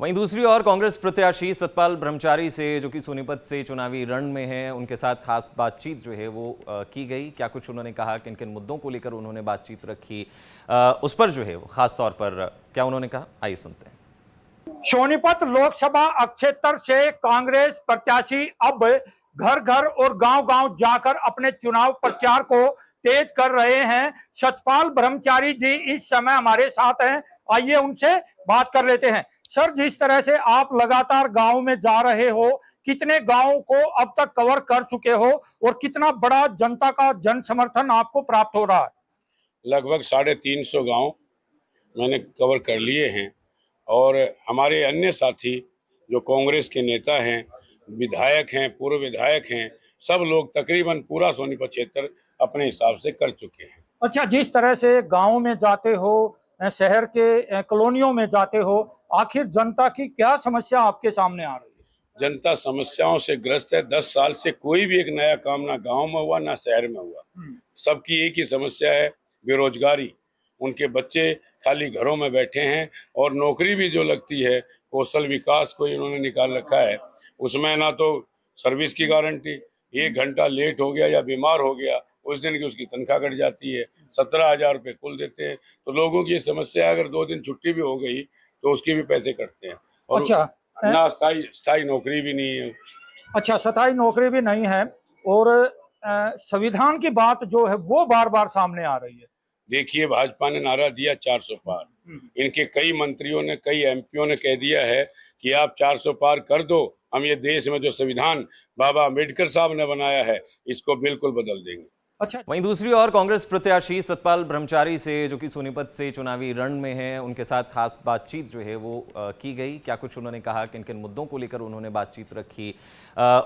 वहीं दूसरी ओर कांग्रेस प्रत्याशी सतपाल ब्रह्मचारी से जो कि सोनीपत से चुनावी रण में हैं, उनके साथ खास बातचीत जो है वो की गई। क्या कुछ उन्होंने कहा, किन किन मुद्दों को लेकर उन्होंने बातचीत रखी, उस पर जो है वो खास तौर पर क्या उन्होंने कहा, आइए सुनते हैं। सोनीपत लोकसभा क्षेत्र से कांग्रेस प्रत्याशी अब घर घर और गांव गांव जाकर अपने चुनाव प्रचार को तेज कर रहे हैं। सतपाल ब्रह्मचारी जी इस समय हमारे साथ हैं, आइए उनसे बात कर लेते हैं। सर, जिस तरह से आप लगातार गांव में जा रहे हो, कितने गांव को अब तक कवर कर चुके हो और कितना बड़ा जनता का जन समर्थन आपको प्राप्त हो रहा है? लगभग 350 गांव मैंने कवर कर लिए हैं और हमारे अन्य साथी जो कांग्रेस के नेता हैं, विधायक हैं, पूर्व विधायक हैं, सब लोग तकरीबन पूरा सोनीपत क्षेत्र अपने हिसाब से कर चुके हैं। अच्छा, जिस तरह से गांव में जाते हो, शहर के कॉलोनियों में जाते हो, आखिर जनता की क्या समस्या आपके सामने आ रही है? जनता समस्याओं से ग्रस्त है। 10 साल से कोई भी एक नया काम ना गांव में हुआ ना शहर में हुआ। सबकी एक ही समस्या है, बेरोजगारी। उनके बच्चे खाली घरों में बैठे हैं और नौकरी भी जो लगती है, कौशल विकास को इन्होंने निकाल रखा है, उसमें ना तो सर्विस की गारंटी, 1 घंटा लेट हो गया या बीमार हो गया उस दिन की उसकी तनख्वाह कट जाती है। 17,000 रुपये कुल देते हैं। तो लोगों की ये समस्या है, अगर 2 दिन छुट्टी भी हो गई तो उसके भी पैसे कटते हैं और अच्छा, ना स्थायी नौकरी भी नहीं है। अच्छा, स्थायी नौकरी भी नहीं है और संविधान की बात जो है वो बार बार सामने आ रही है। देखिए, भाजपा ने नारा दिया 400 पार। इनके कई मंत्रियों ने, कई एमपीओ ने कह दिया है कि आप 400 पार कर दो, हम ये देश में जो संविधान बाबा अम्बेडकर साहब ने बनाया है इसको बिल्कुल बदल देंगे। अच्छा, वहीं दूसरी ओर कांग्रेस प्रत्याशी सतपाल ब्रह्मचारी से जो कि सोनीपत से चुनावी रण में हैं, उनके साथ खास बातचीत जो है वो की गई। क्या कुछ उन्होंने कहा, किन किन मुद्दों को लेकर उन्होंने बातचीत रखी,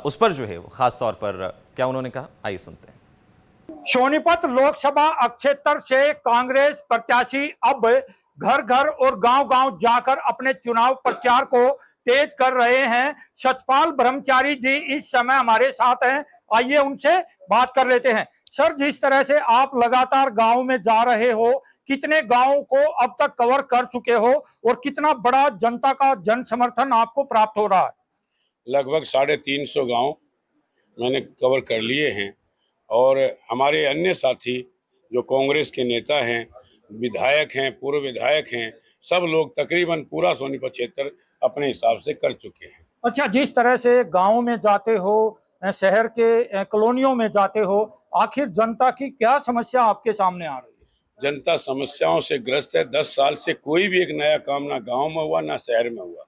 उस पर जो है वो खास तौर पर क्या उन्होंने कहा, आइए सुनते हैं। सोनीपत लोकसभा क्षेत्र से कांग्रेस प्रत्याशी अब घर घर और गांव गांव जाकर अपने चुनाव प्रचार को तेज कर रहे हैं। सतपाल ब्रह्मचारी जी इस समय हमारे साथ हैं, आइए उनसे बात कर लेते हैं। सर, जिस तरह से आप लगातार गांव में जा रहे हो, कितने गांव को अब तक कवर कर चुके हो और कितना बड़ा जनता का जन समर्थन आपको प्राप्त हो रहा है? लगभग 350 गांव मैंने कवर कर लिए हैं और हमारे अन्य साथी जो कांग्रेस के नेता हैं, विधायक हैं, पूर्व विधायक हैं, सब लोग तकरीबन पूरा सोनीपत क्षेत्र अपने हिसाब से कर चुके हैं। अच्छा, जिस तरह से गांव में जाते हो, शहर के कॉलोनियों में जाते हो, आखिर जनता की क्या समस्या आपके सामने आ रही है? जनता समस्याओं से ग्रस्त है। 10 साल से कोई भी एक नया काम ना गांव में हुआ ना शहर में हुआ।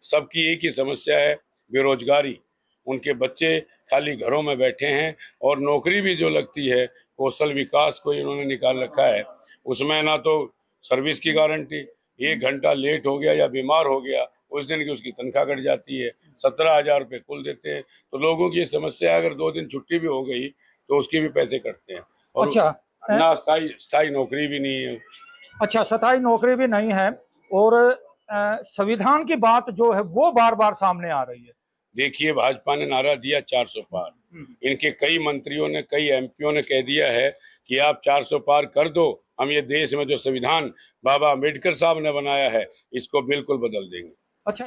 सबकी एक ही समस्या है, बेरोजगारी। उनके बच्चे खाली घरों में बैठे हैं और नौकरी भी जो लगती है, कौशल विकास को इन्होंने निकाल रखा है, उसमें ना तो सर्विस की गारंटी, 1 घंटा लेट हो गया या बीमार हो गया उस दिन की उसकी तनख्वाह कट जाती है। 17,000 रुपये कुल देते हैं। तो लोगों की ये समस्या है, अगर 2 दिन छुट्टी भी हो गई तो उसके भी पैसे कटते हैं और अच्छा, ना स्थायी नौकरी भी नहीं है। अच्छा, स्थायी नौकरी भी नहीं है और संविधान की बात जो है वो बार बार सामने आ रही है। देखिए, भाजपा ने नारा दिया 400 पार। इनके कई मंत्रियों ने, कई एमपीओ ने कह दिया है कि आप 400 पार कर दो, हम ये देश में जो संविधान बाबा अम्बेडकर साहब ने बनाया है इसको बिल्कुल बदल देंगे। अच्छा।